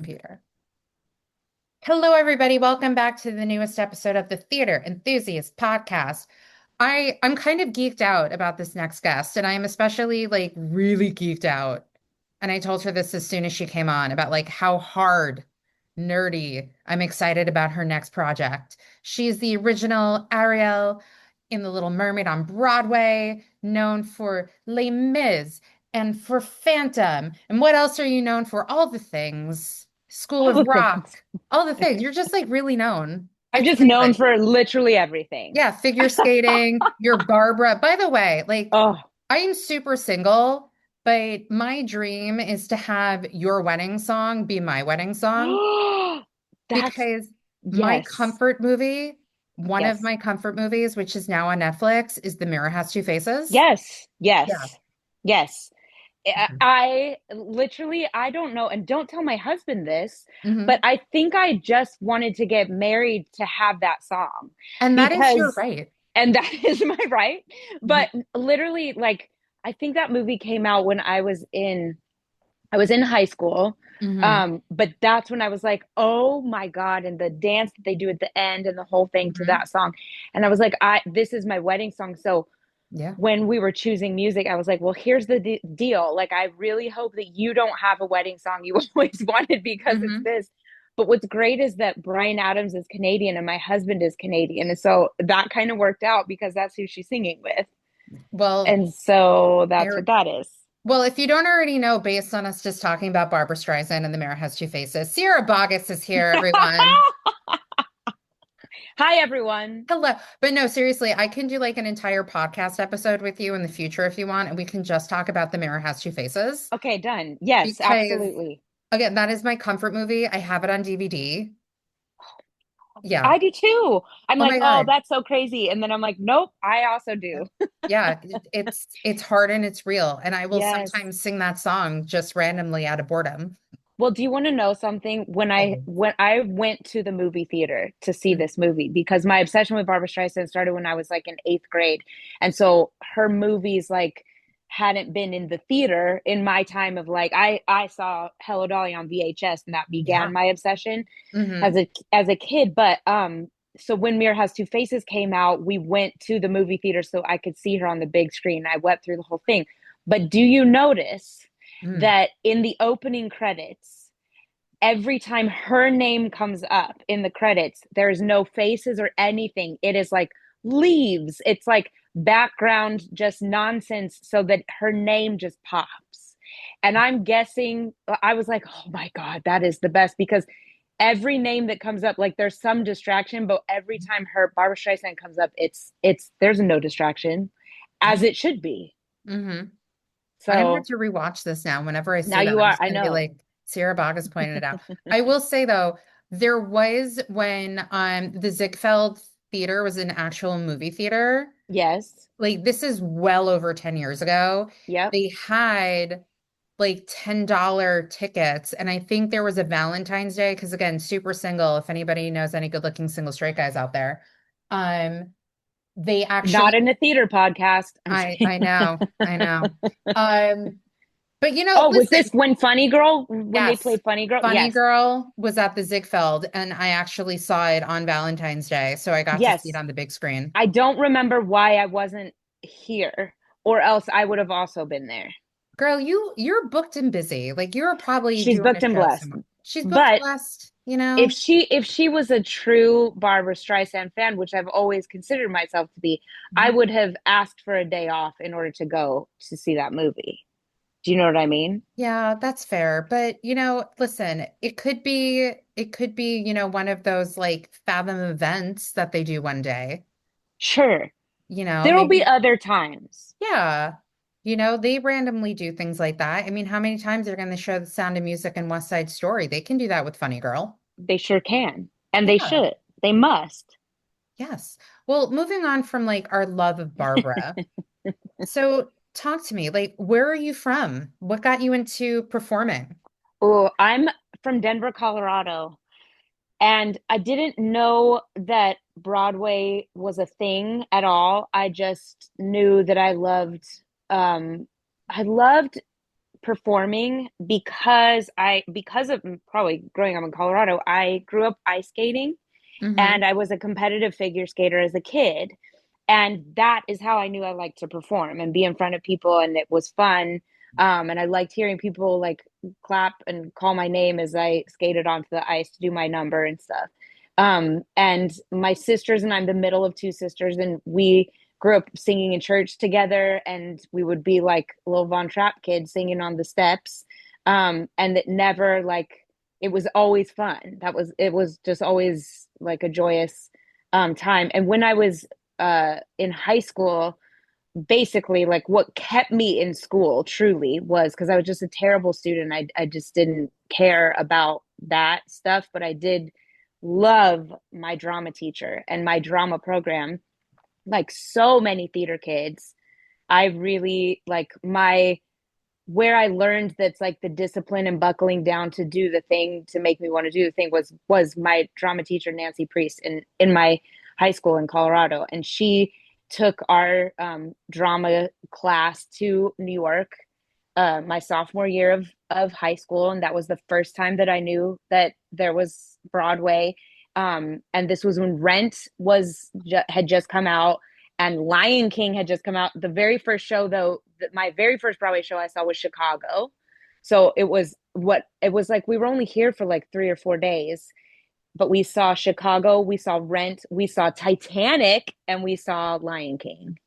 Computer. Hello, everybody. Welcome back to the newest episode of the Theater Enthusiast podcast. I'm kind of geeked out about this next guest, and I am especially like really geeked out. And I told her this as soon as she came on about like how hard, nerdy I'm excited about her next project. She's the original Ariel in The Little Mermaid on Broadway, known for Les Mis and for Phantom. And what else are you known for? All the things. School All of the Rock, things. all the things. You're just like really known. I'm It's just known amazing. for literally everything. Yeah, figure skating. You're Barbara. By the way, like Oh, I'm super single, but my dream is to have your wedding song be my wedding song that's because my yes, comfort movie, one of yes, my comfort movies, which is now on Netflix, is The Mirror Has Two Faces. yes, Yeah. yes, yes. Mhm. I literally, I don't know, and don't tell my husband this, but Mhm. I think I just wanted to get married to have that song And that is your because, right. and that is my right. Mhm. But literally, like, I think that movie came out when I was in high school. Mhm. But that's when I was like, oh my God. And the dance that they do at the end and the whole thing to Mhm. that song. And I was like, this is my wedding song. So Yeah. when we were choosing music, I was like, well, here's the deal. Like, I really hope that you don't have a wedding song you always wanted because it's Mhm. this. But what's great is that Bryan Adams is Canadian and my husband is Canadian. And so that kind of worked out because that's who she's singing with. Well, And so that's what there. that is. Well, if you don't already know, based on us just talking about Barbara Streisand and The Mirror Has Two Faces, Sierra Boggess is here, everyone. Hi, everyone. Hello. But no, seriously, I can do like an entire podcast episode with you in the future if you want, and we can just talk about The Mirror Has Two Faces Okay, done. Yes, because, absolutely. again, that is my comfort movie. I have it on DVD. Yeah. I do too. I'm Oh like, my oh, God. that's so crazy. And then I'm like, nope, I also Yeah. do. Yeah, it's hard and it's real, and I will Yes. sometimes sing that song just randomly out of boredom. Well, do you want to know something? When I Always. when I went to the movie theater to see this movie, because my obsession with Barbara Streisand started when I was like in eighth grade. And so her movies like hadn't been in the theater in my time of like I saw Hello Dolly on VHS and that began Yeah. my obsession Hmm. as a kid. But so when Mirror Has Two Faces came out, we went to the movie theater so I could see her on the big screen. I wept through the whole thing. But do you notice Mm. that in the opening credits, every time her name comes up in the credits, there's no faces or anything. It is like leaves. It's like background, just nonsense, so that her name just pops. And I'm guessing, I was like, oh my God, that is the best because every name that comes up, like there's some distraction, but every time her Barbara Streisand comes up, there's no distraction, as it should be. Hmm. I'm gonna have So to rewatch this now. Whenever I now see that, you I'm are, just I gonna be know. like, Sierra Boggess pointed it out. I will say though, there was when the Ziegfeld Theater was an actual movie theater. Yes. Like this is well over 10 years ago. Yep. They had like $10 tickets, and I think there was a Valentine's Day because again, super single. If anybody knows any good-looking single straight guys out there, um, they Not actually. in a theater podcast. I'm just I kidding. know, I know. But Oh, was listen. this when Funny Girl, when they Yes. played Funny Girl? Funny Yes. Girl was at the Ziegfeld, and I actually saw it on Valentine's Day. So I got to see it Yes. on the big screen. I don't remember why I wasn't here, or else I would have also been there. Girl, you're booked and busy. Like you're probably She's doing a booked and show blessed. somewhere. She's booked But blessed, if she was a true Barbara Streisand fan, which I've always considered myself to be, I Mhm. would have asked for a day off in order to go to see that movie. Do you know what I mean? Yeah, that's fair. But listen, it could be one of those like Fathom events that they do one day. Sure. There will be Maybe. other times. Yeah. They randomly do things like that. I mean, how many times are going to show The Sound of Music and West Side Story? They can do that with Funny Girl. They sure can. And they Yeah. should. They must. Yes. Well, moving on from like our love of Barbara. So talk to me. Like, where are you from? What got you into performing? Oh, I'm from Denver, Colorado, and I didn't know that Broadway was a thing at all. I just knew that um I loved performing because of probably growing up in Colorado, I grew up ice skating Hmm. and I was a competitive figure skater as a kid. And that is how I knew I liked to perform and be in front of people, and it was fun. And I liked hearing people like clap and call my name as I skated onto the ice to do my number and stuff. And my sisters and I'm the middle of two sisters, and we grew up singing in church together, and we would be like little Von Trapp kids singing on the steps. And it never like it was always fun. It was just always like a joyous time. And when I was in high school, basically like what kept me in school truly was because I was just a terrible student. I just didn't care about that stuff, but I did love my drama teacher and my drama program. Like so many theater kids, I really like my where I learned that's like the discipline and buckling down to do the thing to make me want to do the thing was my drama teacher Nancy Priest in my high school in Colorado, and she took our drama class to New York my sophomore year of high school, and that was the first time that I knew that there was Broadway. And this was when Rent had just come out, and Lion King had just come out. The very first show, though, my very first Broadway show I saw was Chicago. So it was like we were only here for like 3 or 4 days, but we saw Chicago, we saw Rent, we saw Titanic, and we saw Lion King.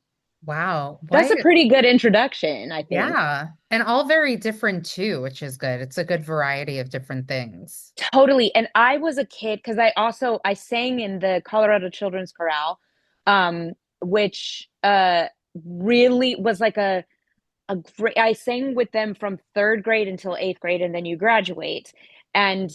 Wow. That's What? a pretty good introduction, I think. Yeah. And all very different too, which is good. It's a good variety of different things. Totally. And I was a kid because I sang in the Colorado Children's Chorale, which really was like a great I sang with them from third grade until eighth grade, and then you graduate. And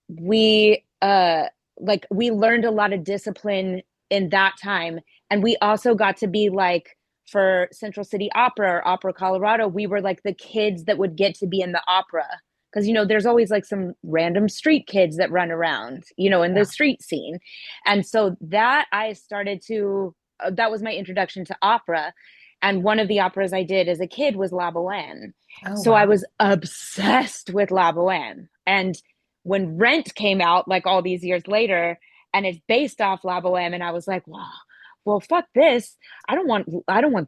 we learned a lot of discipline in that time. And we also got to be like for Central City Opera or Opera Colorado, we were like the kids that would get to be in the opera. Because there's always like some random street kids that run around, in the Yeah. street scene. And so that I started to that was my introduction to opera. And one of the operas I did as a kid was La Boheme. Oh, So I wow. was obsessed with La Boheme. And when Rent came out, like all these years later, and it's based off La Boheme, and I was like, wow, well, fuck this. I don't want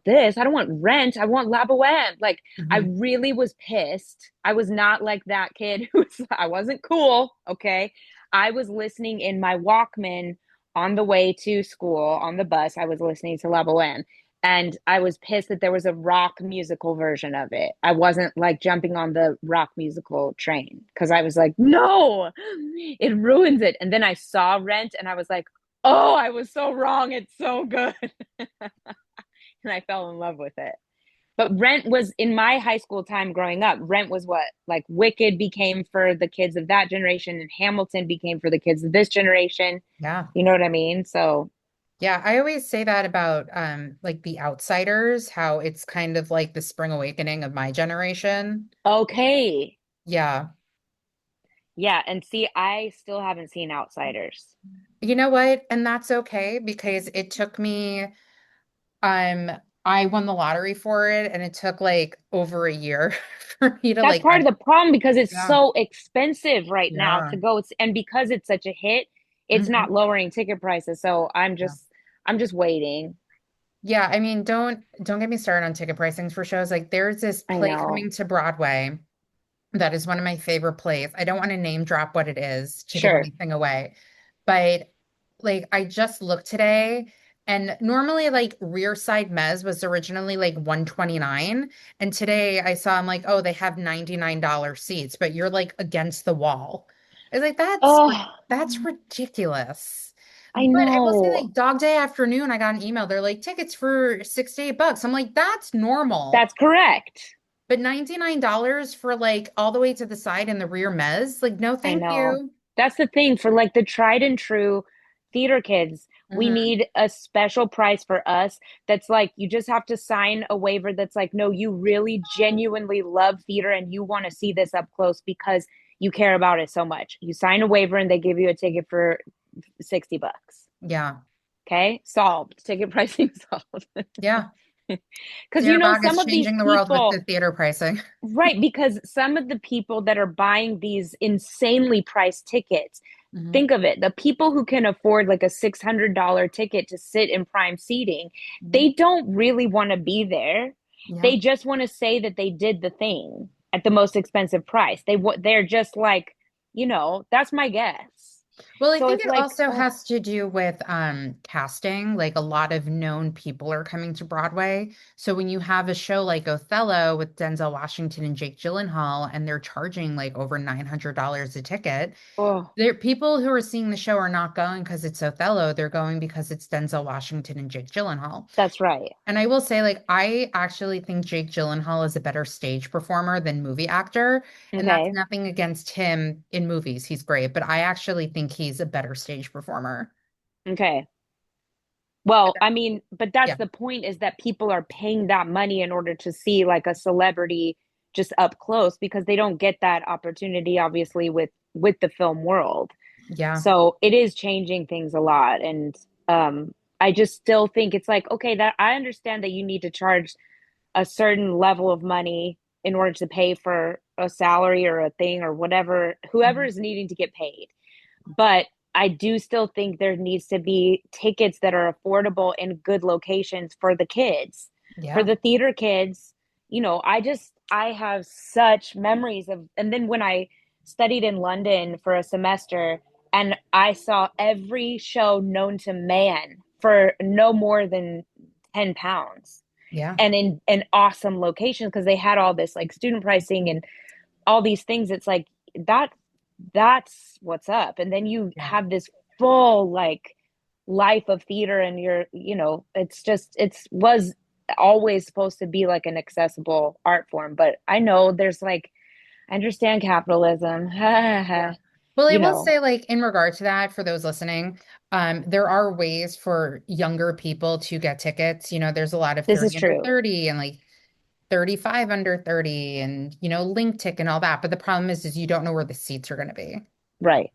this. I don't want Rent. I want La Boheme. Like, I Hmm. really was pissed. I was not like that kid I wasn't cool. Okay. I was listening in my Walkman on the way to school on the bus. I was listening to La Boheme, and I was pissed that there was a rock musical version of it. I wasn't like jumping on the rock musical train because I was like, no, it ruins it. And then I saw Rent and I was like, oh, I was so wrong. It's so good. And I fell in love with it. But Rent was in my high school time growing up. Rent was what like Wicked became for the kids of that generation, and Hamilton became for the kids of this generation. Yeah. You know what I mean? So, Yeah, I always say that about like The Outsiders, how it's kind of like the spring awakening of my generation. okay. Yeah. Yeah. And see, I still haven't seen Outsiders. You know what? And that's okay because it took me um I won the lottery for it and it took like over a year for me to That's like part of the problem because it's yeah. so expensive right now Yeah. to go. And because it's such a hit, it's not Hmm. lowering ticket prices. So Yeah. I'm just waiting. Yeah, I mean, don't get me started on ticket pricings for shows. Like there's this I play know. coming to Broadway that is one of my favorite plays. I don't want to name drop what it is to give Sure. anything away, but like I just looked today and normally like Rear Side Mez was originally like 129 and today I saw I'm like, oh, they have $99 seats, but you're like against the wall. It's like Oh, that's ridiculous. I But I will say know. like Dog Day Afternoon, I got an email. They're like tickets for $6 to $8. I'm like, that's normal. That's correct. But $99 for like all the way to the side in the rear mez? Like, no, I thank know. you. That's the thing for like the tried and true theater kids. We Hmm. need a special price for us that's like you just have to sign a waiver that's like, no, you really genuinely love theater and you want to see this up close because you care about it so much. You sign a waiver and they give you a ticket for $60. Yeah. Okay? Solved. Ticket pricing solved. Yeah. Because, Sierra some Boggess of these changing the world with the people, theater pricing. right, because some of the people that are buying these insanely priced tickets, Hmm. think of it, the people who can afford like a $600 ticket to sit in prime seating, Hmm. they don't really want to be there. Yeah. They just want to say that they did the thing at the most expensive price. They're just like, that's my guess. Well, I So think it's it like, also oh, has to do with casting. Like a lot of known people are coming to Broadway. So when you have a show like Othello with Denzel Washington and Jake Gyllenhaal, and they're charging like over $900 a ticket, oh, there people who are seeing the show are not going because it's Othello. They're going because it's Denzel Washington and Jake Gyllenhaal. that's right. And I will say, like, I actually think Jake Gyllenhaal is a better stage performer than movie actor. And that's Okay. nothing against him in movies. He's great, but I actually think he's a better stage performer. Okay. But Well, I mean, but that's yeah, the point, is that people are paying that money in order to see like a celebrity just up close, because they don't get that opportunity obviously with the film world. yeah, So it is changing things a lot. And I just still think it's like, okay, that I understand that you need to charge a certain level of money in order to pay for a salary or a thing or whatever, whoever mhm, is needing to get paid. But I do still think there needs to be tickets that are affordable in good locations for the kids, for yeah, the theater kids. I have such memories of, and then when I studied in London for a semester, and I saw every show known to man for no more than £10, yeah, and in awesome locations, because they had all this like student pricing and all these things. It's like that that's what's up. And then you yeah. have this full like life of theater, and it's just it's was always supposed to be like an accessible art form. But I know there's like, I understand capitalism. Yeah. Well, I you will know, say, like, in regard to that, for those listening, there are ways for younger people to get tickets. There's a lot of this is 30 under true. 30 and like 35 under 30 and, link tick and all that. But the problem is you don't know where the seats are going to be. Right.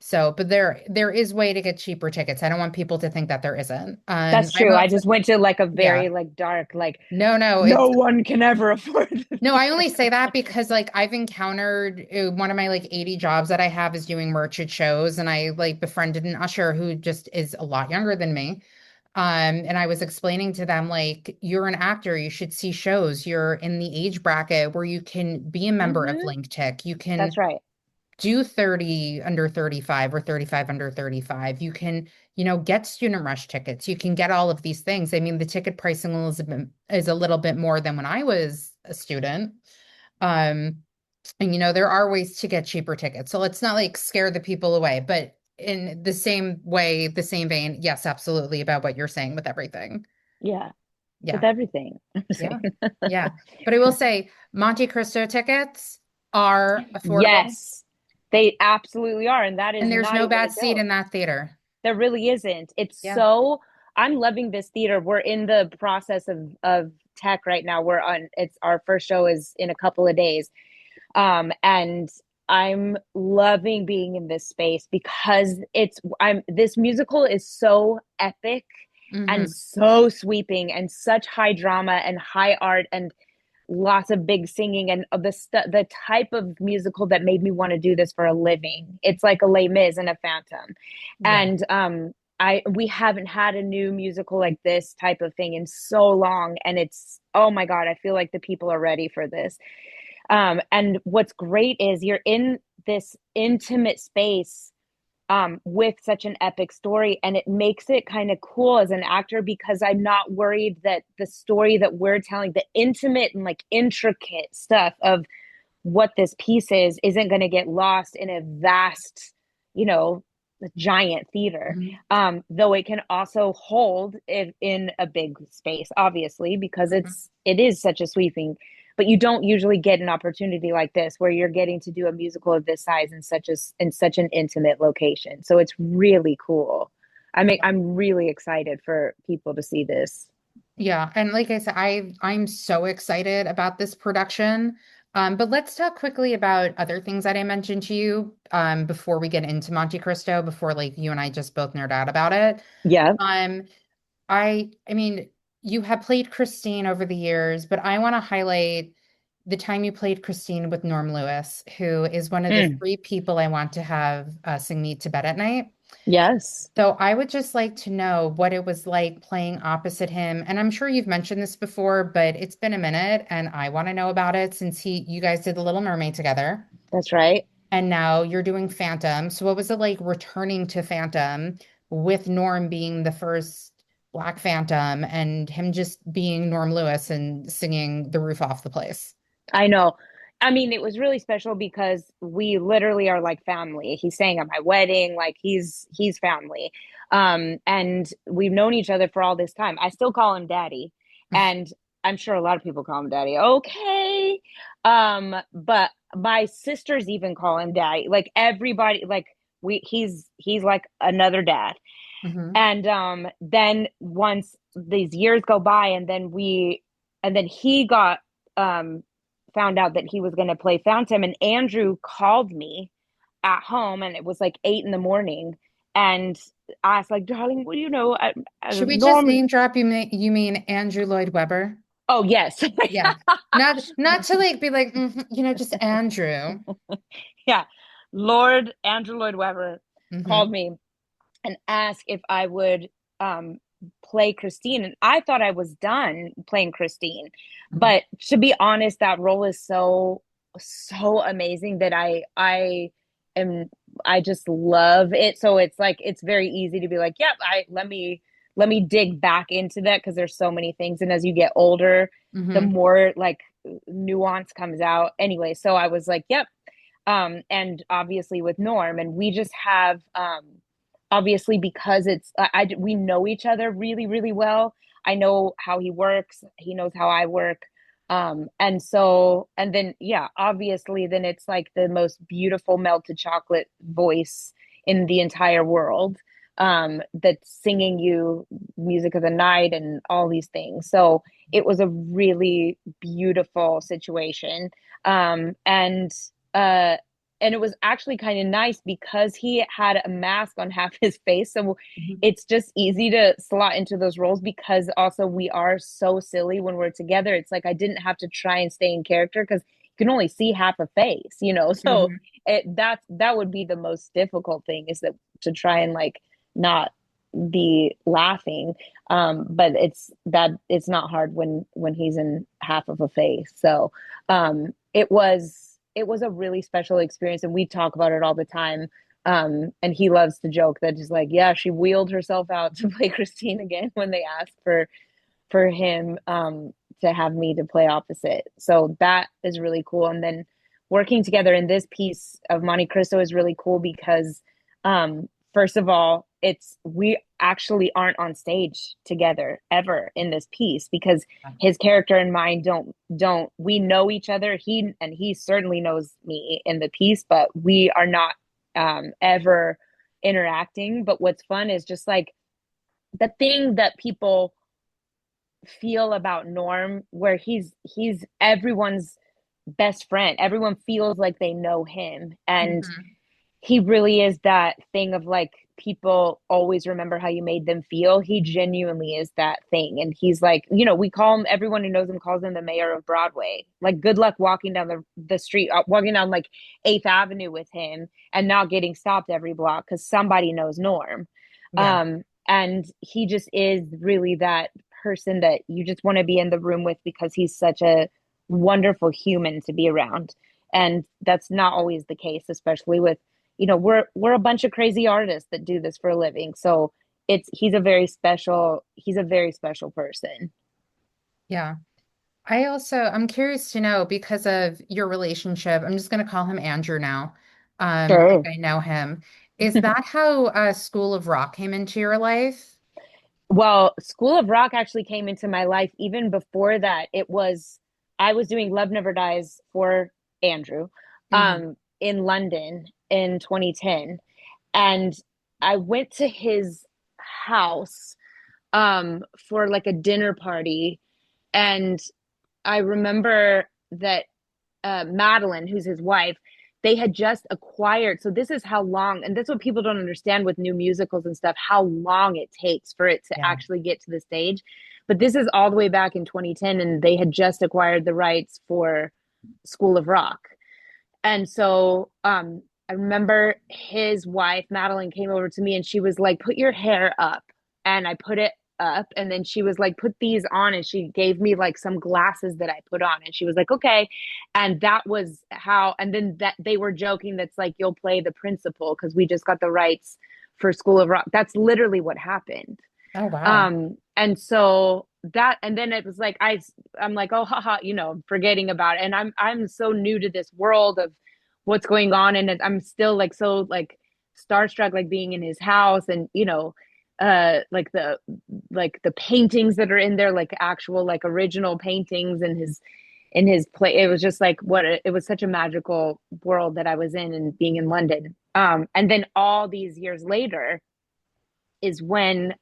So, but there is way to get cheaper tickets. I don't want people to think that there isn't. That's I'm true. I also, just went to like a yeah, very like dark, like no, no, no it's one can ever afford the no, I only say theater. that because like I've encountered one of my like 80 jobs that I have is doing merch at shows, and I like befriended an usher who just is a lot younger than me. And I was explaining to them, like, you're an actor, you should see shows. You're in the age bracket where you can be a member of Hmm. Link Tech. You That's can right. do 30 under 35 or 35 under 35. You can, get student rush tickets. You can get all of these things. I mean, the ticket pricing is a little bit more than when I was a student. Um, and there are ways to get cheaper tickets. So let's not like scare the people away, but in the same way, the same vein, yes, absolutely about what you're saying with everything. Yeah. With Yeah. everything. I'm Yeah. saying. Yeah. But I will say Monte Cristo tickets are affordable Yes, they absolutely are. And that is and there's not no even bad a seat joke. in that theater. There really isn't. Yeah. I'm loving this theater. We're in the process of tech right now. It's our first show is in a couple of days. And I'm loving being in this space because this musical is so epic and Hmm. so sweeping and such high drama and high art and lots of big singing, and the type of musical that made me want to do this for a living. It's like a Les Mis and a Phantom. Yeah. And I we haven't had a new musical like this type of thing in so long, and it's, oh my god, I feel like the people are ready for this. And what's great is you're in this intimate space with such an epic story. And it makes it kind of cool as an actor, because I'm not worried that the story that we're telling, the intimate and like intricate stuff of what this piece is, isn't going to get lost in a vast, you know, giant theater. Hmm. Though it can also hold it in a big space, obviously, because Hmm. it is such a sweeping. But you don't usually get an opportunity like this where you're getting to do a musical of this size in such an intimate location. So it's really cool. I'm really excited for people to see this. Yeah, and like I said, I'm so excited about this production. But let's talk quickly about other things that I mentioned to you before we get into Monte Cristo, before like you and I just both nerd out about it. Yeah. Um, I mean, you have played Christine over the years, but I want to highlight the time you played Christine with Norm Lewis, who is one of the Mm, three people I want to have sing me to bed at night. yes, So I would just like to know what it was like playing opposite him. And I'm sure you've mentioned this before, but it's been a minute and I want to know about it since you guys did the Little Mermaid together that's right. and now you're doing Phantom. So what was it like returning to Phantom with Norm being the first Black Phantom and him just being Norm Lewis and singing the roof off the place? I know. I mean, it was really special because we literally are like family. He sang at my wedding, like he's family. And we've known each other for all this time. I still call him daddy, and I'm sure a lot of people call him daddy. Okay. But my sisters even call him daddy. Like everybody, like he's like another dad. Hmm. And then once these years go by, and then he got found out that he was going to play Phantom, and Andrew called me at home, and it was like 8 in the morning, and I was like, "Darling, what do you know? Should we just Norm." name drop you mean Andrew Lloyd Webber? Oh yes, Yeah. Not to like be like, just Andrew. yeah. Lord Andrew Lloyd Webber Hmm. called me and asked if I would um, play Christine. And I thought I was done playing Christine. But to be honest, that role is so amazing that am I just love it. So it's like it's very easy to be like, yep, I let me dig back into that because there's so many things. And as you get older, the Hmm. more like nuance comes out. Anyway, so I was like, yep. And obviously with Norm, and we just have obviously because we know each other really well. I know how he works, he knows how I work. And so and then yeah, obviously then it's like the most beautiful melted chocolate voice in the entire world, that's singing you music of the night and all these things. So it was a really beautiful situation. And uh and it was actually kind of nice because he had a mask on half his face, so Hmm. it's just easy to slot into those roles because also we are so silly when we're together. It's like I didn't have to try and stay in character because you can only see half a face, you know. So Hmm. that would be the most difficult thing, is that to try and like not be laughing. But it's not hard when he's in half of a face. So it was a really special experience, and we talk about it all the time. And he loves to joke that just like, yeah, she wheeled herself out to play Christine again when they asked for him to have me to play opposite. So that is really cool. And then working together in this piece of Monte Cristo is really cool because first of all, it's we actually aren't on stage together ever in this piece because his character and mine don't we know each other. He certainly knows me in the piece, but we are not ever interacting. But what's fun is just like the thing that people feel about Norm, where he's everyone's best friend. Everyone feels like they know him, and Hmm. he really is that thing of like people always remember how you made them feel. He genuinely is that thing, and he's like, you know, we call him, everyone who knows him calls him the mayor of Broadway. Like, good luck walking down the street, walking down like 8th Avenue with him and not getting stopped every block because somebody knows Norm. Yeah. And he just is really that person that you just want to be in the room with because he's such a wonderful human to be around. And that's not always the case, especially with, you know, we're a bunch of crazy artists that do this for a living. So he's a very special person. Yeah. I'm curious to know because of your relationship, I'm just going to call him Andrew now. Like Sure. I know him. Is that how School of Rock came into your life? Well, School of Rock actually came into my life even before that. I was doing Love Never Dies for Andrew Hmm. in London in 2010. And I went to his house for like a dinner party. And I remember that Madeline, who's his wife, they had just acquired. So this is how long, and that's what people don't understand with new musicals and stuff, how long it takes for it to Yeah. actually get to the stage. But this is all the way back in 2010, and they had just acquired the rights for School of Rock. And so I remember his wife, Madeline, came over to me and she was like, put your hair up. And I put it up. And then she was like, put these on. And she gave me like some glasses that I put on. And she was like, okay. And that was how, and then that they were joking that's like, you'll play the principal because we just got the rights for School of Rock. That's literally what happened. Oh, wow. And so that, and then it was like, I'm like, oh, haha, forgetting about it. And I'm so new to this world of what's going on. And I'm still like, so like starstruck, like being in his house and, like the paintings that are in there, like actual, like original paintings in his play. It was just like it was such a magical world that I was in and being in London. And then all these years later, is when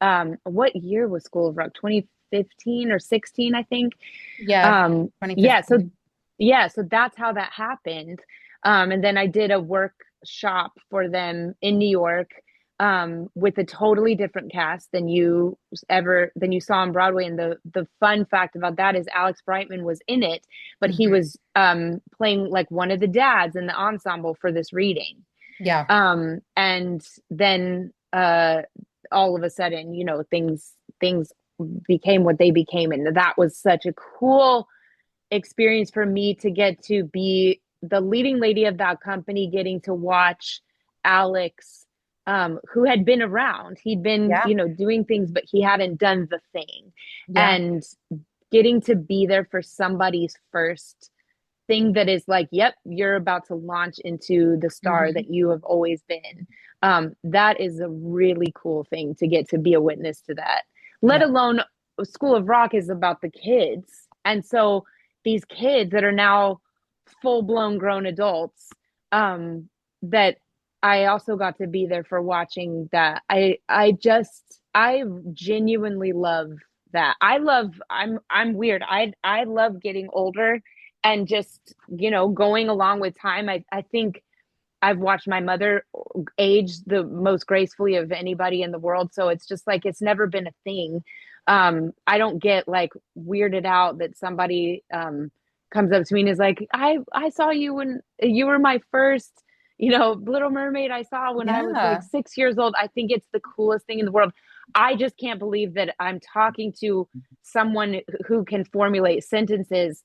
what year was School of Rock? 2015 or 16, I think. Yeah, Yeah, so 2015. yeah, so that's how that happened. And then I did a workshop for them in New York with a totally different cast than you saw on Broadway. And the fun fact about that is Alex Brightman was in it, but he Hmm. was playing like one of the dads in the ensemble for this reading. Yeah. And then all of a sudden, things became what they became, and that was such a cool experience for me to get to be the leading lady of that company, getting to watch Alex, who had been around. He'd been, Yeah. doing things, but he hadn't done the thing. Yeah. And getting to be there for somebody's first thing that is like, yep, you're about to launch into the star Hmm. that you have always been. That is a really cool thing to get to be a witness to that. Let Yeah. alone School of Rock is about the kids. And so these kids that are now full blown grown adults, that I also got to be there for watching that. I genuinely love that. I'm weird. I love getting older and just, going along with time. I think I've watched my mother age the most gracefully of anybody in the world. So it's just like, it's never been a thing. I don't get like weirded out that somebody comes up to me and is like, I saw you when you were my first, Little Mermaid I saw when I was like Yeah. 6 years old. I think it's the coolest thing in the world. I just can't believe that I'm talking to someone who can formulate sentences,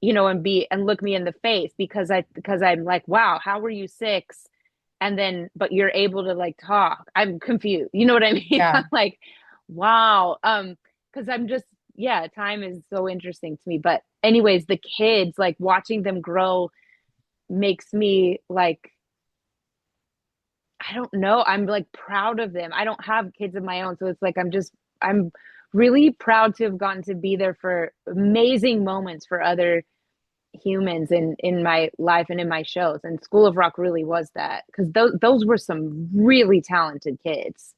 and look me in the face because I'm like, wow, how were you six? And then, but you're able to like talk. I'm confused. You know what I mean? Yeah. I'm like, wow. Because I'm just, yeah, time is so interesting to me. But anyways, the kids, like watching them grow makes me like, I don't know. I'm like proud of them. I don't have kids of my own. So it's like, I'm really proud to have gotten to be there for amazing moments for other humans in my life and in my shows. And School of Rock really was that because those were some really talented kids.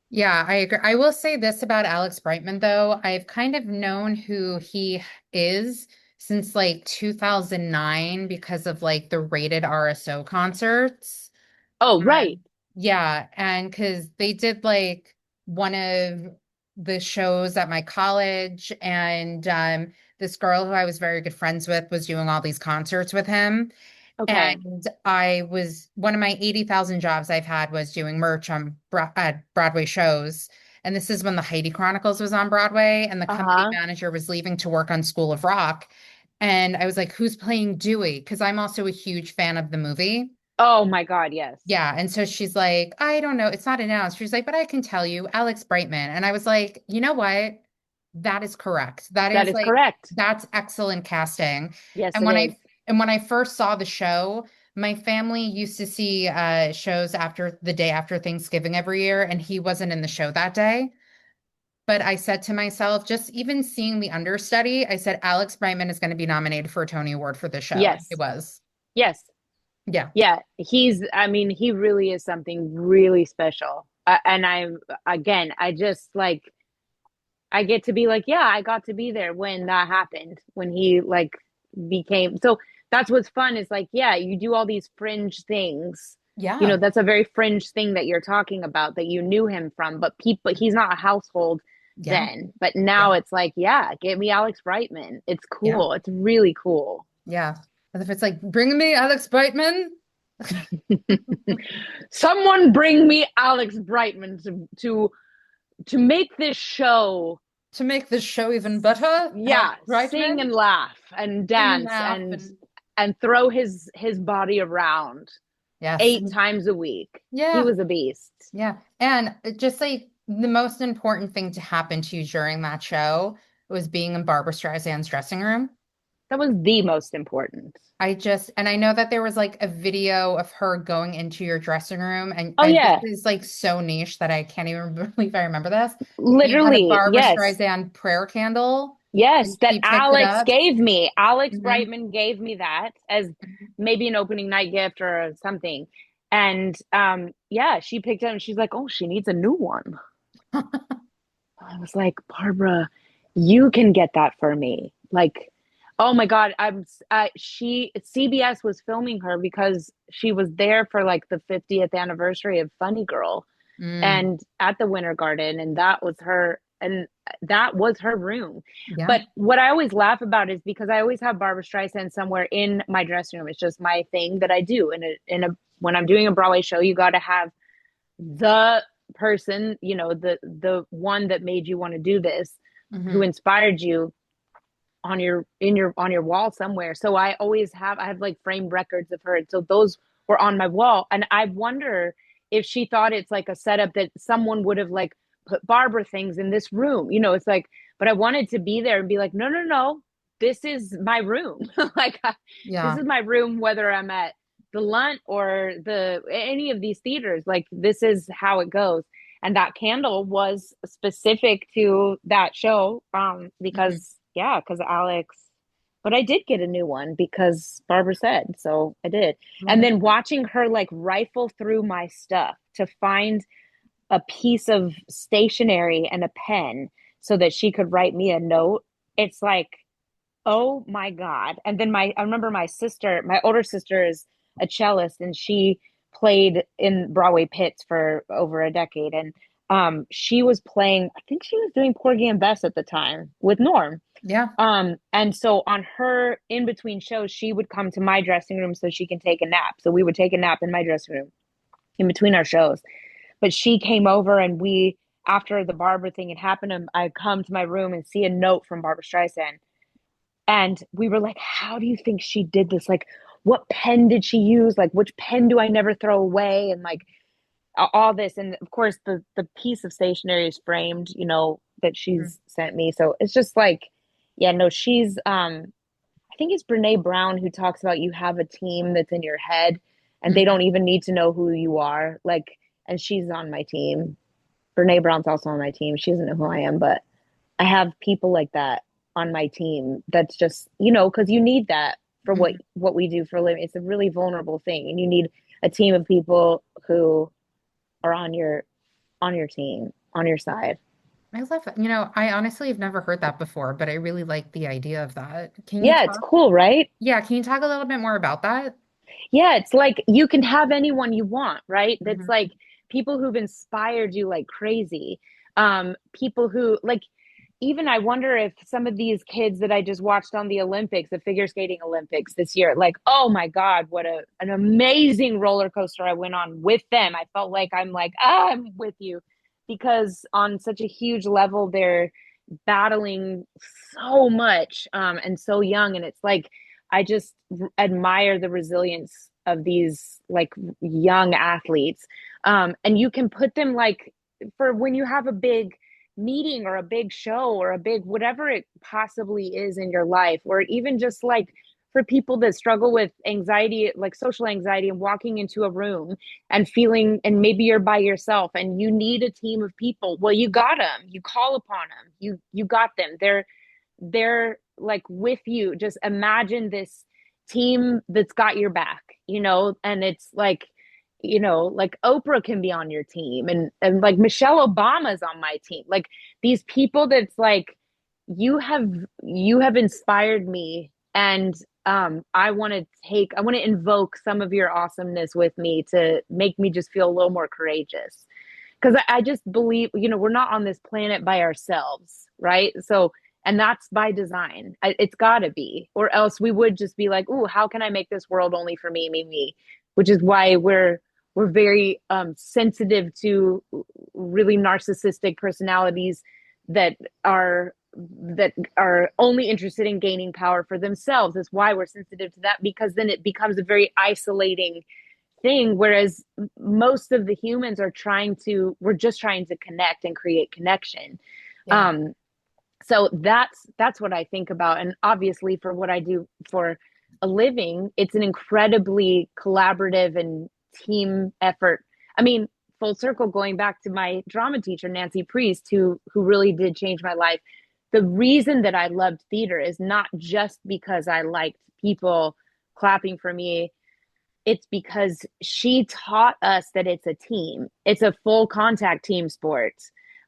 Yeah, I agree. I will say this about Alex Brightman, though. I've kind of known who he is since like 2009 because of like the rated RSO concerts. Oh, right. Yeah, and because they did like one of the shows at my college, and this girl who I was very good friends with was doing all these concerts with him. Okay. And I was one of my 80,000 jobs I've had was doing merch on Broadway shows. And this is when the Heidi Chronicles was on Broadway, and the company Uh-huh. manager was leaving to work on School of Rock. And I was like, who's playing Dewey? Because I'm also a huge fan of the movie. Oh my God, yes. Yeah. And so she's like, I don't know. It's not announced. She's like, but I can tell you, Alex Brightman. And I was like, you know what? That is correct. That That is is like, correct. that's excellent casting. Yes, And it when is. I first saw the show, my family used to see shows after the day after Thanksgiving every year, and he wasn't in the show that day. But I said to myself, just even seeing the understudy, I said, Alex Brightman is going to be nominated for a Tony Award for the show. And it Yes. was. Yes. Yeah. Yeah. I mean, he really is something really special. And again, I just like, I get to be like, yeah, I got to be there when that happened, when he like became. So that's what's fun is like, yeah, you do all these fringe things. Yeah. That's a very fringe thing that you're talking about that you knew him from, but he's not a household Yeah. then. But now Yeah. it's like, yeah, get me Alex Brightman. It's Yeah. cool. It's really cool. Yeah. As if it's like, bring me Alex Brightman Someone bring me Alex Brightman to make this show, to make this show even better. Alex yeah, sing Brightman, and laugh and sing and dance laugh and and throw his body around yes. 8 times a week. He Yeah. was a beast. Yeah. And just like the most important thing to happen to you during that show was being in Barbara Streisand's dressing room. That was the most important. And I know that there was like a video of her going into your dressing room, Oh this yeah, is like so niche that I can't even believe I remember this. And you had a literally, Barbara yes. Streisand prayer candle, Yes, and that she picked it Alex up. gave me. Alex Mhm. Brightman gave me that as maybe an opening night gift or something. And yeah, she picked it up and she's like, "Oh, she needs a new one." I was like, "Barbara, you can get that for me." Like, oh my God, she CBS was filming her because she was there for like the 50th anniversary of Funny Girl Mm, and at the Winter Garden, and that was her room. yeah. But what I always laugh about is because I always have Barbara Streisand somewhere in my dressing room. It's just my thing that I do. In a when I'm doing a Broadway show, you got to have the person, the one that made you want to do this, who Hmm. inspired you on your wall somewhere. So I have like framed records of her. And so those were on my wall. And I wonder if she thought it's like a setup that someone would have like put Barbara things in this room. It's like, but I wanted to be there and be like, no, no, no, this is my room. Like this Yeah. is my room, whether I'm at the Lunt or the any of these theaters. Like this is how it goes. And that candle was specific to that show, Hmm. because yeah, because Alex. But I did get a new one because Barbara said so. I did. Well, And there then you watching her like rifle through my stuff to find a piece of stationery and a pen so that she could write me a note. It's like, oh my God. And then I remember my older sister is a cellist and she played in Broadway pits for over a decade. And she was playing, I think she was doing Porgy and Bess at the time with Norm. Yeah. And so on her in between shows, she would come to my dressing room so she can take a nap. So we would take a nap in my dressing room in between our shows. But she came over and after the Barbara thing had happened, I'd come to my room and see a note from Barbara Streisand. And we were like, how do you think she did this? Like, what pen did she use? Like, which pen do I never throw away? And like all this. And of course, the piece of stationery is framed, that Mhm. she's sent me. So it's just like, yeah, no, she's I think it's Brene Brown who talks about you have a team that's in your head and they Mhm. don't even need to know who you are. Like, and she's on my team. Brene Brown's also on my team. She doesn't know who I am, but I have people like that on my team. That's just, because you need that for Mhm. what we do for a living. It's a really vulnerable thing, and you need a team of people who are on your team, on your side. I love it. I honestly have never heard that before, but I really like the idea of that. Can you Yeah, it's talk? cool, right? Yeah, can you talk a little bit more about that? Yeah, it's like you can have anyone you want, right? That's Hmm. like people who've inspired you like crazy. People who like even I wonder if some of these kids that I just watched on the Olympics, the figure skating Olympics this year, like, oh my God, what an amazing roller coaster I went on with them. I felt like I'm with you because on such a huge level they're battling so much and so young. And it's like I just admire the resilience of these like young athletes. And you can put them like for when you have a big meeting or a big show or a big whatever it possibly is in your life, or even just like for people that struggle with anxiety, like social anxiety, and walking into a room and feeling, and maybe you're by yourself and you need a team of people. Well, you got them. You call upon them. You got them. They're like with you. Just imagine this team that's got your back, and it's like, like Oprah can be on your team and like Michelle Obama's on my team. Like these people that's like you have inspired me, and I want to invoke some of your awesomeness with me to make me just feel a little more courageous. because I just believe, we're not on this planet by ourselves, right? So, and that's by design. It's got to be, or else we would just be like, "Ooh, how can I make this world only for me, me, me?" Which is why we're very sensitive to really narcissistic personalities that are that are only interested in gaining power for themselves. Is why we're sensitive to that, because then it becomes a very isolating thing, whereas most of the humans we're just trying to connect and create connection. Yeah. um so that's what I think about. And obviously for what I do for a living, it's an incredibly collaborative and team effort. I mean, full circle, going back to my drama teacher Nancy Priest, who really did change my life. The reason that I loved theater is not just because I liked people clapping for me. It's because she taught us that it's a team. It's a full contact team sport.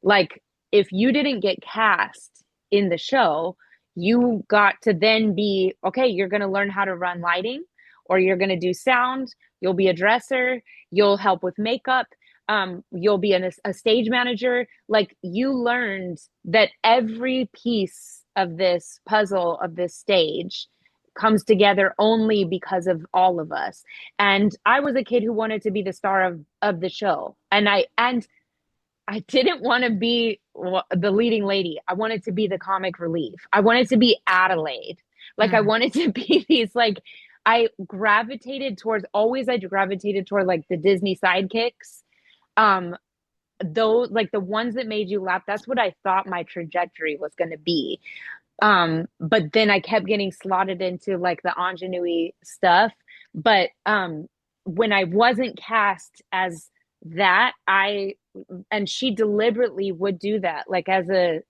Like, if you didn't get cast in the show, you got to then be, okay, you're going to learn how to run lighting, or you're going to do sound, you'll be a dresser, you'll help with makeup, you'll be a stage manager. Like, you learned that every piece of this puzzle of this stage comes together only because of all of us. And I was a kid who wanted to be the star of the show. And I didn't want to be the leading lady. I wanted to be the comic relief. I wanted to be Adelaide. Like, I Mm. wanted to be these, like, I gravitated toward like the Disney sidekicks. Um, though, like the ones that made you laugh, that's what I thought my trajectory was going to be. But then I kept getting slotted into like the ingenue stuff. But when I wasn't cast as that, and she deliberately would do that, like as a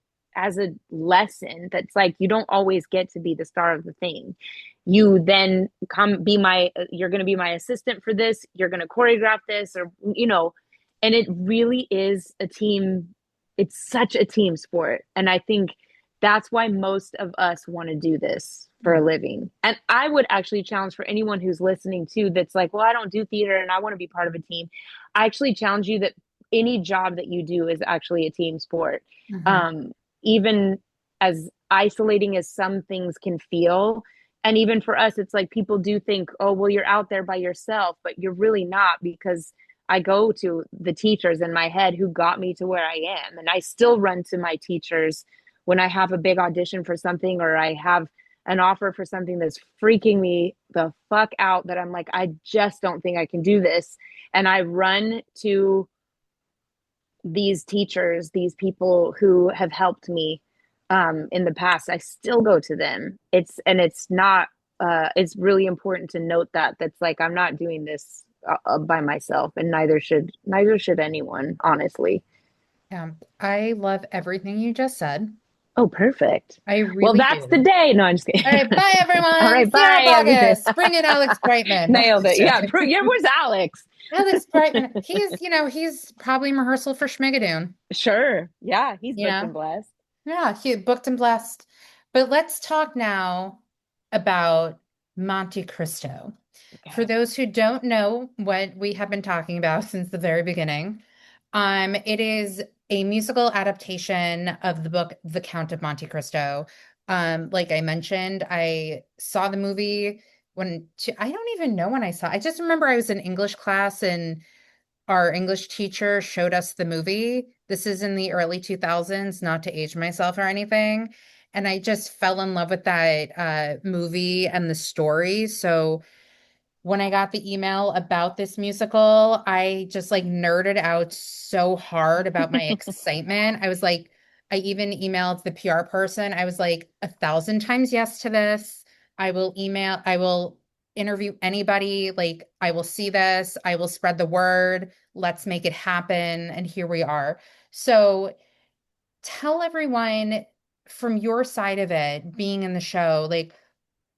lesson, that's like, you don't always get to be the star of the thing. You then you're going to be my assistant for this, you're going to choreograph this, or and it really is a team. It's such a team sport. And I think that's why most of us want to do this for a Mm. living. And I would actually challenge, for anyone who's listening too, that's like, well, I don't do theater and I want to be part of a team. I actually challenge you that any job that you do is actually a team sport. Mhm. Um, Even as isolating as some things can feel. And even for us, it's like, people do think, oh, well, you're out there by yourself, but you're really not, because I go to the teachers in my head who got me to where I am. And I still run to my teachers when I have a big audition for something, or I have an offer for something that's freaking me the fuck out, that I'm like, I just don't think I can do this. And I run to these teachers, these people who have helped me in the past. I still go to them. It's not, it's really important to note that that's like, I'm not doing this by myself, and neither should anyone, honestly. Yeah. I love everything you just said. Oh, perfect. I Well, really that's the do. day. No, I'm just All kidding. right. Bye, All everyone. right, Sierra bye, everyone. Boggess. Bring in Alex Brightman. No, Nailed just it. Yeah, joking. yeah. Where's Alex? Alex Brightman. He's probably in rehearsal for Schmigadoon. Sure. Yeah, he's You booked know? and blessed. Yeah, he booked and blessed. But let's talk now about Monte Cristo. For Okay. those who don't know what we have been talking about since the very beginning, it is a musical adaptation of the book The Count of Monte Cristo. Like I mentioned, I saw the movie I don't even know when I saw. I just remember I was in English class and our English teacher showed us the movie. This is in the early 2000s, not to age myself or anything. And I just fell in love with that movie and the story. So when I got the email about this musical, I just like nerded out so hard about my excitement. I was like, I even emailed the PR person. I was like, 1,000 times yes to this. I will interview anybody. Like, I will see this, I will spread the word. Let's make it happen. And here we are. So tell everyone from your side of it, being in the show, like,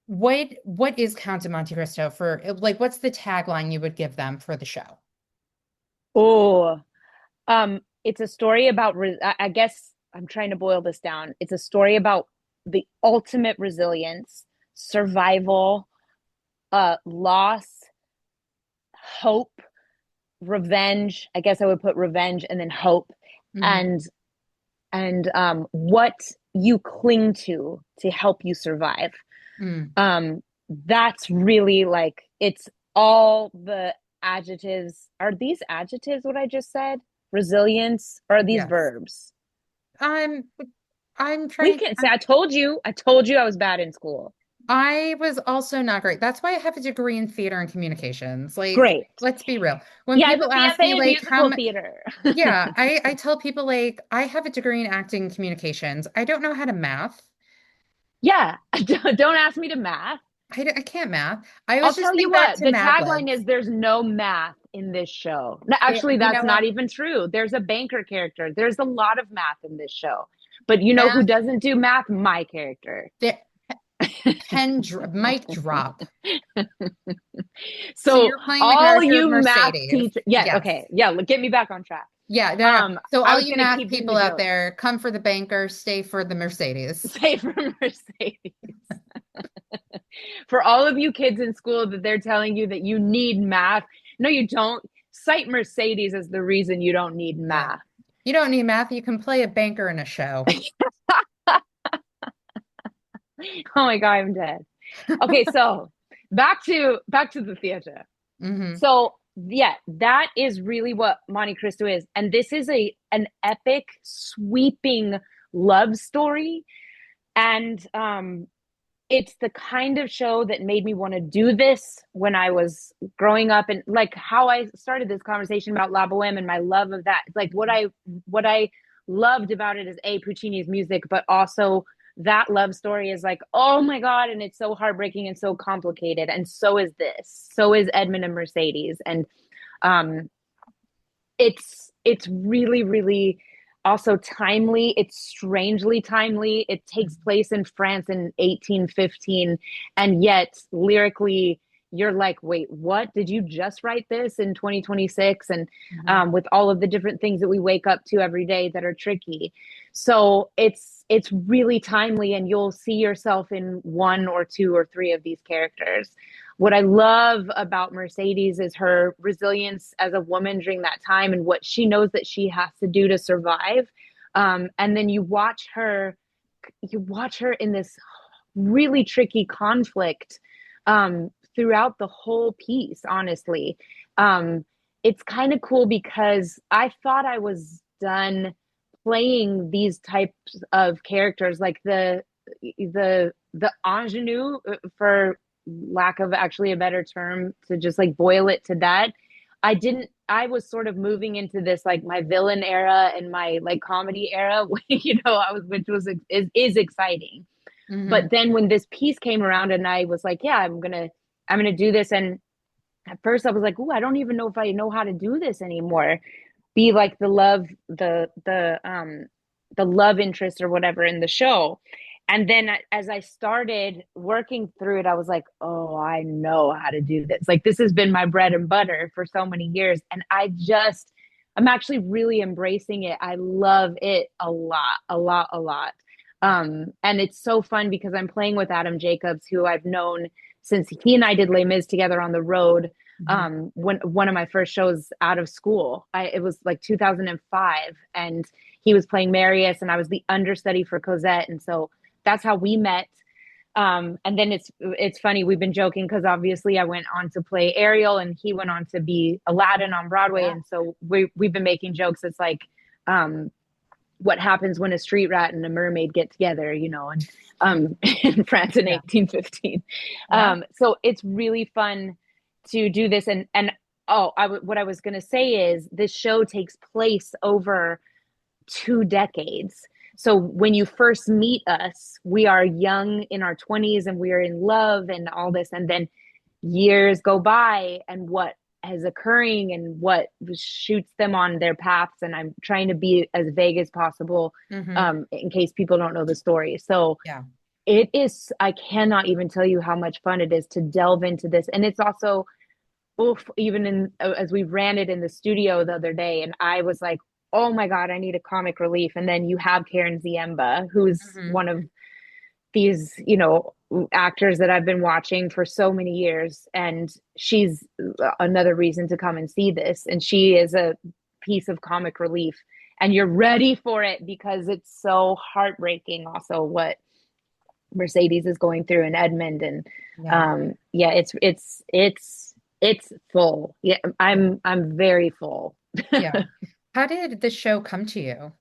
what is Count of Monte Cristo for, like, what's the tagline you would give them for the show? Oh, it's a story about, I guess I'm trying to boil this down. It's a story about the ultimate resilience, survival, loss, hope, revenge. I guess I would put revenge and then hope, Hmm. and what you cling to help you survive. Mm. Um, that's really like it's all the adjectives. Are these adjectives what I just said? Resilience, or are these Yes. verbs? I'm I'm We trying to can say I told you I was bad in school. I was also not great. That's why I have a degree in theater and communications. Like, Great. let's be real. When Yeah, I have people a ask me BFA in like musical theater. yeah, I tell people like I have a degree in acting and communications. I don't know how to math. Yeah, don't ask me to math. I can't math. I I'll always just tell you think back what, to the Mad tagline Libs. is there's no math in this show. No, actually, You know that's what? not even true. There's a banker character. There's a lot of math in this show. But you know who Math, doesn't do math? My character. the mic drop. So So you're playing the all character of you math Mercedes. teachers, yeah, Yes. okay, yeah, get me back on track. Yeah, no, no. So I all was you gonna math keep doing people the out joke. there, come for the banker, stay for the Mercedes. Say for Mercedes. For all of you kids in school that they're telling you that you need math, no, you don't. Cite Mercedes as the reason you don't need Yeah. math. You don't need math. You can play a banker in a show. Oh my god, I'm dead. Okay, so back to the theater. Hmm. So yeah, that is really what Monte Cristo is, and this is a an epic, sweeping love story, and it's the kind of show that made me want to do this when I was growing up, and like how I started this conversation about La Boheme and my love of that. Like what I loved about it is a Puccini's music, but also that love story is like, oh my god, and it's so heartbreaking and so complicated, and so is this. So is Edmund and Mercedes, and um, it's really really also timely. It's strangely timely. It takes place in France in 1815, and yet lyrically you're like, wait, what? Did you just write this in 2026? And Hmm. with all of the different things that we wake up to every day that are tricky, so it's really timely, and you'll see yourself in one or two or three of these characters. What I love about Mercedes is her resilience as a woman during that time and what she knows that she has to do to survive. And then you watch her in this really tricky conflict throughout the whole piece, honestly. Um, it's kind of cool because I thought I was done playing these types of characters, like the ingenue, for lack of actually a better term, to just like boil it to that. I was sort of moving into this like my villain era and my like comedy era, I was, which was is exciting. Hmm. But then when this piece came around and I was like, yeah, I'm gonna do this. And at first I was like, oh, I don't even know if I know how to do this anymore. Be like the love interest or whatever in the show. And then as I started working through it, I was like, oh, I know how to do this. Like this has been my bread and butter for so many years. And I'm actually really embracing it. I love it a lot, a lot, a lot. And it's so fun because I'm playing with Adam Jacobs, who I've known since he and I did Les Mis together on the road. Hmm. When one of my first shows out of school, it was like 2005, and he was playing Marius, and I was the understudy for Cosette, and so that's how we met. And then it's funny, we've been joking because obviously I went on to play Ariel, and he went on to be Aladdin on Broadway, Yeah. and so we've been making jokes. It's like um, what happens when a street rat and a mermaid get together, and in France in Yeah. 1815. Yeah. So it's really fun to do this, and oh, what I was going to say is this show takes place over 2 decades. So when you first meet us, we are young in our 20s and we are in love and all this, and then years go by, and what is occurring and what shoots them on their paths. And I'm trying to be as vague as possible, Hmm. in case people don't know the story. So Yeah. it is, I cannot even tell you how much fun it is to delve into this. And it's also, oof, even as we ran it in the studio the other day, and I was like, oh my God, I need a comic relief. And then you have Karen Ziemba, who's Hmm. one of these, actors that I've been watching for so many years. And she's another reason to come and see this. And she is a piece of comic relief. And you're ready for it because it's so heartbreaking, also, what Mercedes is going through in Edmund. And Yeah. yeah, it's full. Yeah, I'm very full. Yeah. How did the show come to you?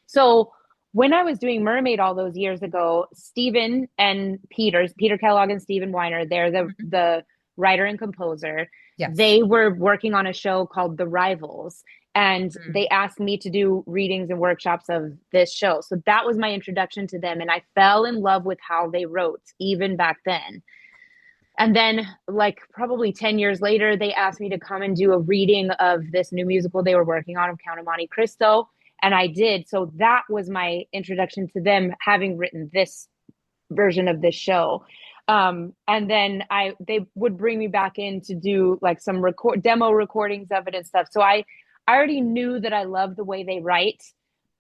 So when I was doing Mermaid all those years ago, Stephen and Peter Kellogg and Stephen Weiner, they're the Mhm. the writer and composer. Yes. They were working on a show called The Rivals, and Mm. they asked me to do readings and workshops of this show. So that was my introduction to them, and I fell in love with how they wrote even back then. And then, like, probably 10 years later, they asked me to come and do a reading of this new musical they were working on of Count of Monte Cristo. And I did. So that was my introduction to them having written this version of this show. And then they would bring me back in to do like some demo recordings of it and stuff. So I already knew that I love the way they write.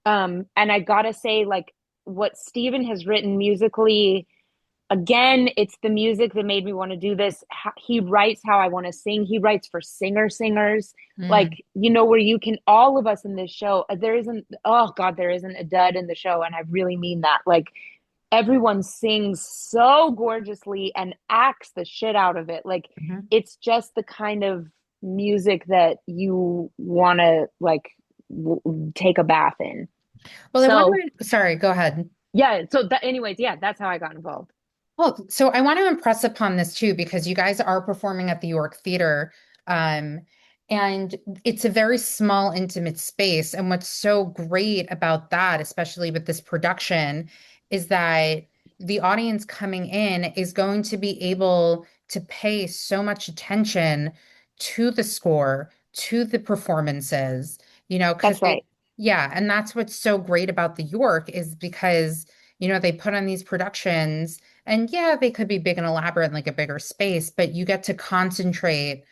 And I gotta say, like, what Steven has written musically, again, it's the music that made me want to do this. He writes how I want to sing. He writes for singers, Mm. like, where you can, all of us in this show, there isn't, oh God, there isn't a dud in the show. And I really mean that. Like, everyone sings so gorgeously and acts the shit out of it. Like, Mhm. it's just the kind of music that you want to, like, take a bath in. Well, I wonder, So, sorry, go ahead. yeah. So, anyways, yeah, that's how I got involved. Well, so I want to impress upon this too, because you guys are performing at the York Theater. Um, and it's a very small, intimate space. And what's so great about that, especially with this production, is that the audience coming in is going to be able to pay so much attention to the score, to the performances, because That's right. yeah, and that's what's so great about the York is because, they put on these productions. And yeah, they could be big and elaborate in like a bigger space, but you get to concentrate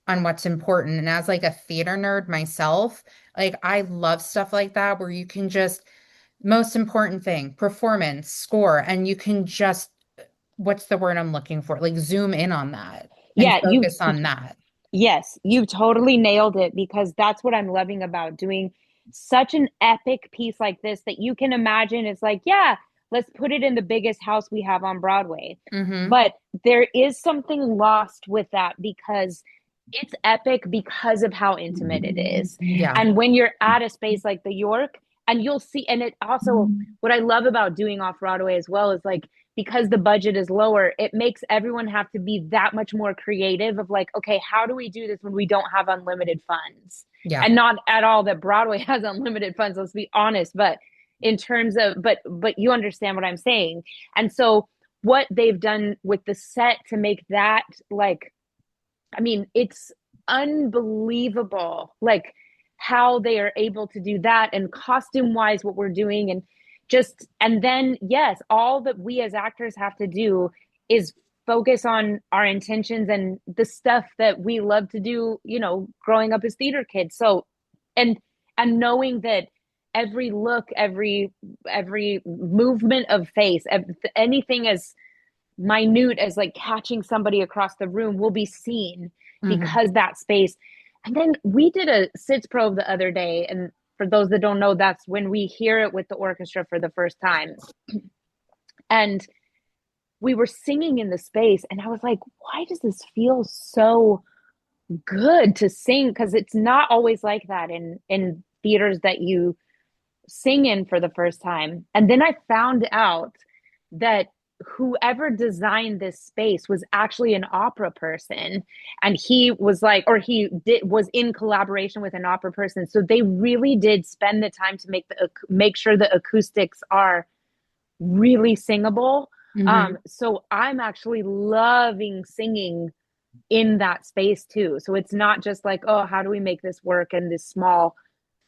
on what's important. And as like a theater nerd myself, like I love stuff like that where you can just most important thing, performance, score, and you can just what's the word I'm looking for? Like zoom in on that and Yeah, focus on that. yes, you totally nailed it because that's what I'm loving about doing such an epic piece like this that you can imagine it's like, yeah, let's put it in the biggest house we have on Broadway. Mm-hmm. But there is something lost with that because it's epic because of how intimate it is. Yeah. And when you're at a space like the York, and you'll see, and it also, what I love about doing off Broadway as well is like, because the budget is lower, it makes everyone have to be that much more creative of like, okay, how do we do this when we don't have unlimited funds? Yeah. And not at all that Broadway has unlimited funds, let's be honest, but in terms of but you understand what I'm saying. And so what they've done with the set to make that, like, I mean, it's unbelievable, like how they are able to do that, and costume wise, what we're doing, and just, and then, yes, all that we as actors have to do is focus on our intentions and the stuff that we love to do, growing up as theater kids. So, and, and knowing that every look, every movement of face, anything as minute as like catching somebody across the room will be seen Mm-hmm. because that space. And then we did a sits probe the other day, and for those that don't know, that's when we hear it with the orchestra for the first time. And we were singing in the space, and I was like, why does this feel so good to sing? Because it's not always like that in theaters that you sing in for the first time. And then I found out that whoever designed this space was actually an opera person, and he was like, or he did was in collaboration with an opera person, so they really did spend the time to make sure the acoustics are really singable. Mm-hmm. So I'm actually loving singing in that space too. So it's not just like, oh, how do we make this work in this small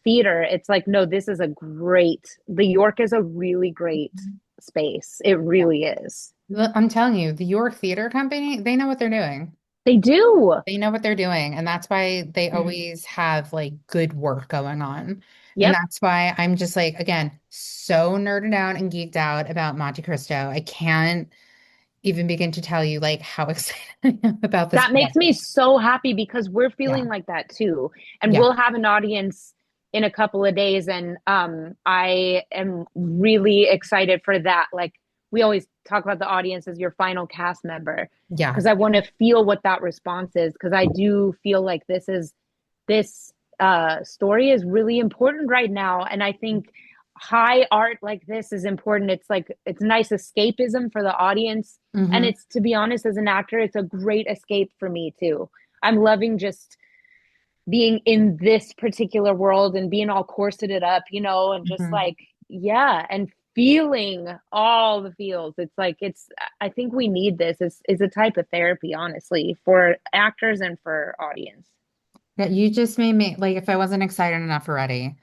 theater? It's like, no, this is the York is a really great space. It Yeah. really is. I'm telling you, the York Theater Company, they know what they're doing. They do. They know what they're doing, and that's why they Mhm. always have like good work going on. And Yep. that's why I'm just like, again, so nerded out and geeked out about Monte Cristo. I can't even begin to tell you like how excited I am about this That makes me project. so happy because we're Yeah. feeling like that too. And Yeah. we'll have an audience in a couple of days. And I am really excited for that. Like, we always talk about the audience as your final cast member Yeah. because I want to feel what that response is. Because I do feel like this story is really important right now. And I think high art like this is important. It's like, it's nice escapism for the audience. And Hmm. it's, to be honest, as an actor, it's a great escape for me too. I'm loving just being in this particular world and being all corseted up, and just Hmm. like, yeah, and feeling all the feels. It's like, I think we need this. It's a type of therapy, honestly, for actors and for audience. Yeah, you just made me like if I wasn't excited enough already.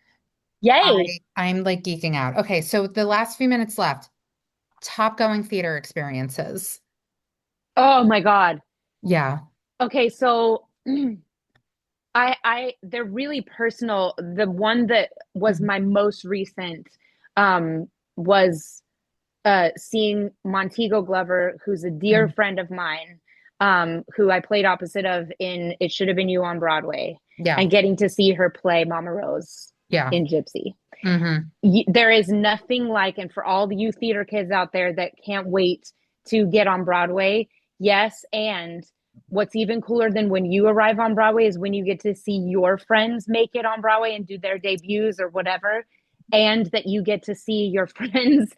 Yay. I'm like geeking out. Okay, so the last few minutes left. Top going theater experiences. Oh my God. Yeah. Okay, so they're really personal. The one that was Mhm. my most recent was seeing Montego Glover, who's a dear Mhm. friend of mine, who I played opposite of in It Shoulda Been You on Broadway, Yeah. and getting to see her play Mama Rose Yeah. in Gypsy. Hmm. There is nothing like, and for all the you theater kids out there that can't wait to get on Broadway, yes. And what's even cooler than when you arrive on Broadway is when you get to see your friends make it on Broadway and do their debuts or whatever, and that you get to see your friends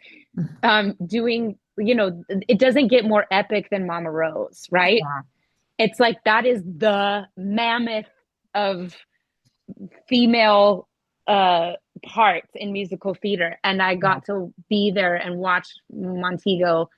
doing, it doesn't get more epic than Mama Rose, right? Yeah. It's like that is the mammoth of female uh parts in musical theater, and I Yeah. got to be there and watch Montego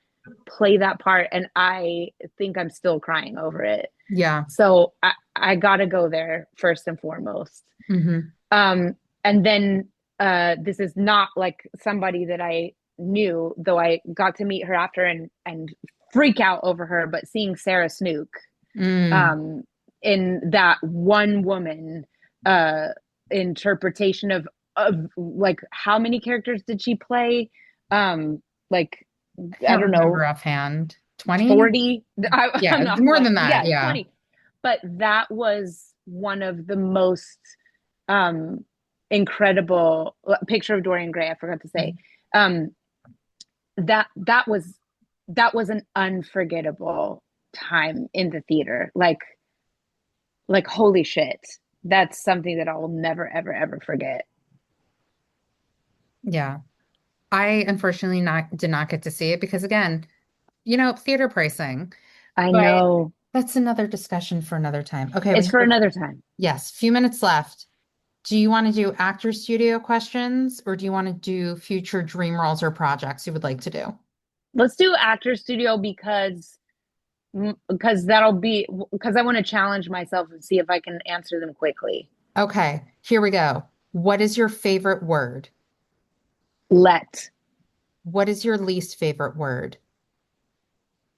play that part, and I think I'm still crying over it. Yeah. So I gotta go there first and foremost. Hmm. um and then this is not like somebody that I knew, though I got to meet her after and freak out over her, but seeing Sarah Snook Mm. um, in that one woman uh, interpretation of like, how many characters did she play? Like, I Can't don't remember know, offhand. 20? 40. I'm Yeah, not more like, than that. yeah, Yeah. 20. But that was one of the most um, incredible picture of Dorian Gray. I forgot to say Mhm. um, that was an unforgettable time in the theater. Like, holy shit, that's something that I will never ever ever forget. Yeah. I unfortunately not did not get to see it because again, theater pricing. I But know. that's another discussion for another time. Okay, we It's have for another time. yes, few minutes left. Do you want to do actor studio questions or do you want to do future dream roles or projects you would like to do? Let's do actor studio because that'll be, because I want to challenge myself and see if I can answer them quickly. Okay, here we go. What is your favorite word? Let. What is your least favorite word?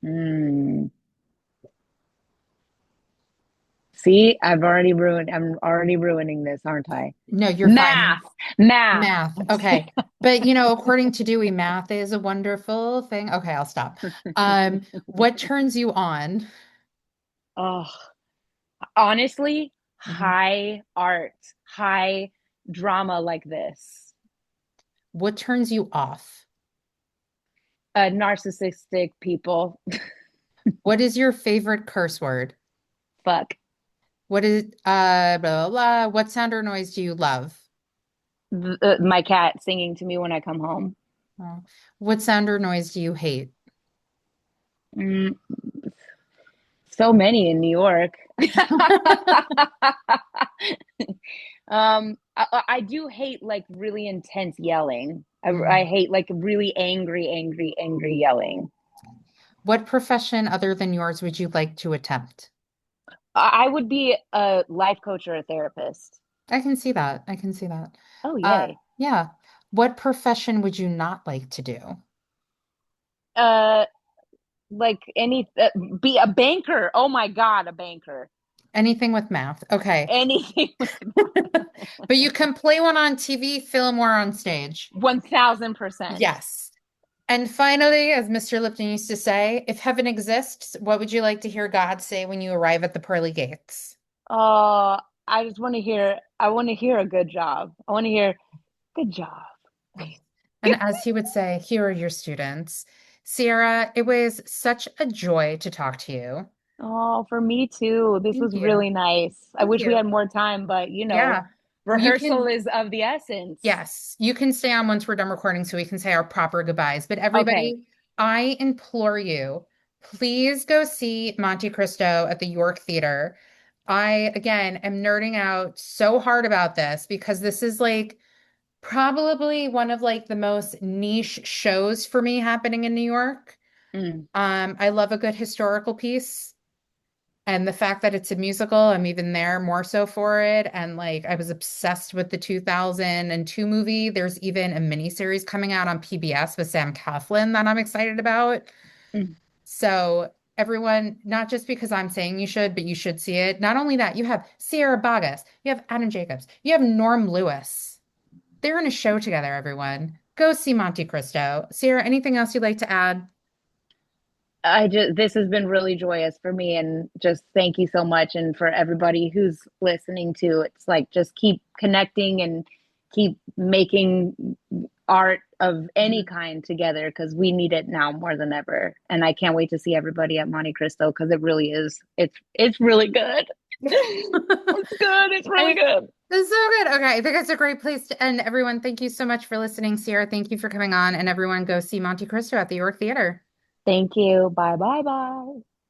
Mm. See, I'm already ruining this, aren't I? No, you're fine. Math. Math. Math. Okay. But according to Dewey, math is a wonderful thing. Okay, I'll stop. What turns you on? Oh, honestly, Mhm. high art, high drama like this. What turns you off? Narcissistic people. What is your favorite curse word? Fuck. What is blah blah blah. What sound or noise do you love? My cat singing to me when I come home. Oh. What sound or noise do you hate? Mm, so many in New York. I do hate like really intense yelling. I Mm. hate like really angry, angry, angry yelling. What profession other than yours would you like to attempt? I would be a life coach or a therapist. I can see that. I can see that. Oh, yay. Yeah. What profession would you not like to do? Uh, like any be a banker. Oh my God, a banker. Anything with math. Okay. Anything. But you can play one on TV, film, or on stage. 1000%. Yes. And finally, as Mr. Lipton used to say, if heaven exists, what would you like to hear God say when you arrive at the pearly gates? Oh, I just want to hear. I want to hear a good job. I want to hear good job. Right. And as he would say, here are your students. Sierra, it was such a joy to talk to you. Oh, for me too. This Thank was you. really nice. I Thank wish we you. had more time, but Yeah. You rehearsal can, is of the essence. yes, you can stay on once we're done recording so we can say our proper goodbyes. But Okay. everybody, I implore you, please go see Monte Cristo at the York Theater. I, again, am nerding out so hard about this because this is like probably one of like the most niche shows for me happening in New York. Mm, I love a good historical piece. And the fact that it's a musical, I'm even there more so for it. And like, I was obsessed with the 2002 movie. There's even a miniseries coming out on PBS with Sam Claflin that I'm excited about. mm. So, everyone, not just because I'm saying you should, but you should see it. Not only that, you have Sierra Boggess, you have Adam Jacobs, you have Norm Lewis. They're in a show together, everyone. Go see Monte Cristo. Sierra, anything else you'd like to add? This has been really joyous for me, and just thank you so much. And for everybody who's listening to, it's like just keep connecting and keep making art of any kind together because we need it now more than ever. And I can't wait to see everybody at Monte Cristo because it really is. It's really good. It's good. It's really I, good. This is so good. Okay, I think it's a great place to end. Everyone, thank you so much for listening. Sierra, thank you for coming on. And everyone, go see Monte Cristo at the York Theater. Thank you. Bye bye bye.